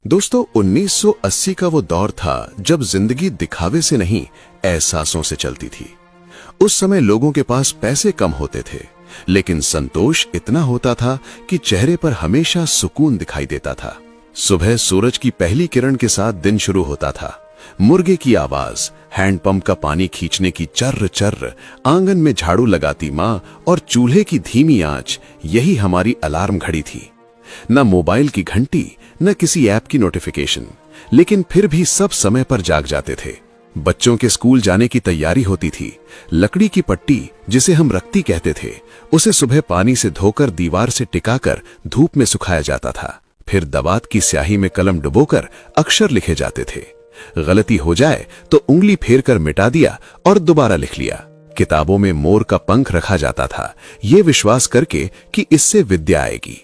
दोस्तों 1980 का वो दौर था जब जिंदगी दिखावे से नहीं एहसासों से चलती थी। उस समय लोगों के पास पैसे कम होते थे, लेकिन संतोष इतना होता था कि चेहरे पर हमेशा सुकून दिखाई देता था। सुबह सूरज की पहली किरण के साथ दिन शुरू होता था। मुर्गे की आवाज, हैंडपंप का पानी खींचने की चर्र चर्र, आंगन में झाड़ू लगाती माँ और चूल्हे की धीमी आंच, यही हमारी अलार्म घड़ी थी। न मोबाइल की घंटी, न किसी ऐप की नोटिफिकेशन, लेकिन फिर भी सब समय पर जाग जाते थे। बच्चों के स्कूल जाने की तैयारी होती थी। लकड़ी की पट्टी, जिसे हम रक्ती कहते थे, उसे सुबह पानी से धोकर दीवार से टिकाकर धूप में सुखाया जाता था। फिर दवात की स्याही में कलम डुबोकर अक्षर लिखे जाते थे। गलती हो जाए तो उंगली फेर कर मिटा दिया और दोबारा लिख लिया। किताबों में मोर का पंख रखा जाता था, ये विश्वास करके कि इससे विद्या आएगी।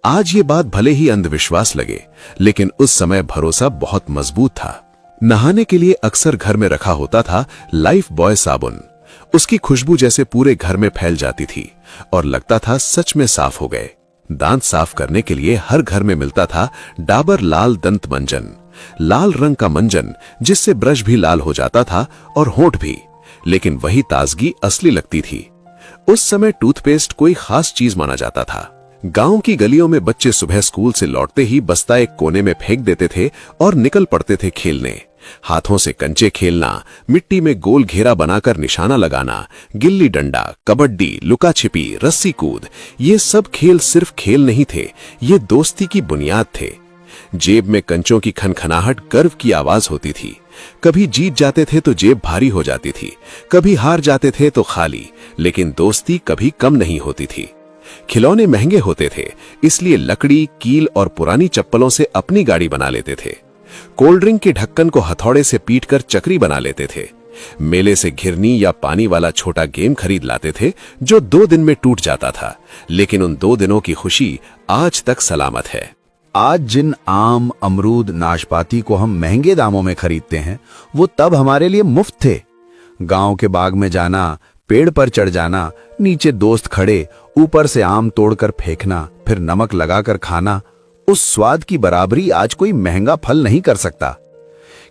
आज ये बात भले ही अंधविश्वास लगे, लेकिन उस समय भरोसा बहुत मजबूत था। नहाने के लिए अक्सर घर में रखा होता था लाइफ बॉय साबुन। उसकी खुशबू जैसे पूरे घर में फैल जाती थी और लगता था सच में साफ हो गए। दांत साफ करने के लिए हर घर में मिलता था डाबर लाल दंत मंजन, लाल रंग का मंजन जिससे ब्रश भी लाल हो जाता था और होंठ भी, लेकिन वही ताजगी असली लगती थी। उस समय टूथपेस्ट कोई खास चीज माना जाता था। गांव की गलियों में बच्चे सुबह स्कूल से लौटते ही बस्ता एक कोने में फेंक देते थे और निकल पड़ते थे खेलने। हाथों से कंचे खेलना, मिट्टी में गोल घेरा बनाकर निशाना लगाना, गिल्ली डंडा, कबड्डी, लुका छिपी, रस्सी कूद, ये सब खेल सिर्फ खेल नहीं थे, ये दोस्ती की बुनियाद थे। जेब में कंचों की खनखनाहट गर्व की आवाज होती थी। कभी जीत जाते थे तो जेब भारी हो जाती थी, कभी हार जाते थे तो खाली, लेकिन दोस्ती कभी कम नहीं होती थी। खिलौने महंगे होते थे, इसलिए लकड़ी, कील और पुरानी चप्पलों से अपनी गाड़ी बना लेते थे। कोल्ड ड्रिंक के ढक्कन को हथौड़े से पीटकर चक्री बना लेते थे। मेले से घिरनी या पानी वाला छोटा गेम खरीद लाते थे जो 2 दिन में टूट जाता था, लेकिन उन 2 दिनों की खुशी आज तक सलामत है। आज जिन आम, अमरूद, नाशपाती को हम महंगे दामों में खरीदते हैं, वो तब हमारे लिए मुफ्त थे। गांव के बाग में जाना, पेड़ पर चढ़ जाना, नीचे दोस्त खड़े, ऊपर से आम तोड़कर फेंकना, फिर नमक लगाकर खाना, उस स्वाद की बराबरी आज कोई महंगा फल नहीं कर सकता।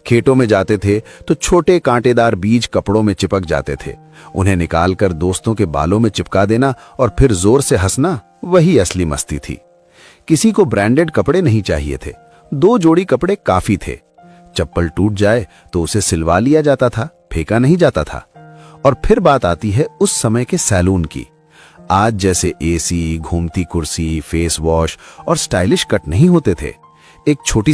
खेतों में जाते थे तो छोटे कांटेदार बीज कपड़ों में चिपक जाते थे। उन्हें निकालकर दोस्तों के बालों में चिपका देना और फिर जोर से हंसना, वही असली मस्ती थी। किसी को ब्रांडेड कपड़े नहीं चाहिए थे, 2 जोड़ी कपड़े काफी थे। चप्पल टूट जाए तो उसे सिलवा लिया जाता था, फेंका नहीं जाता था। और फिर बात आती है उस समय के सैलून की। आज जैसे एसी, घूमती कुर्सी, फेस वॉश और स्टाइलिश कट नहीं होते थे। एक छोटी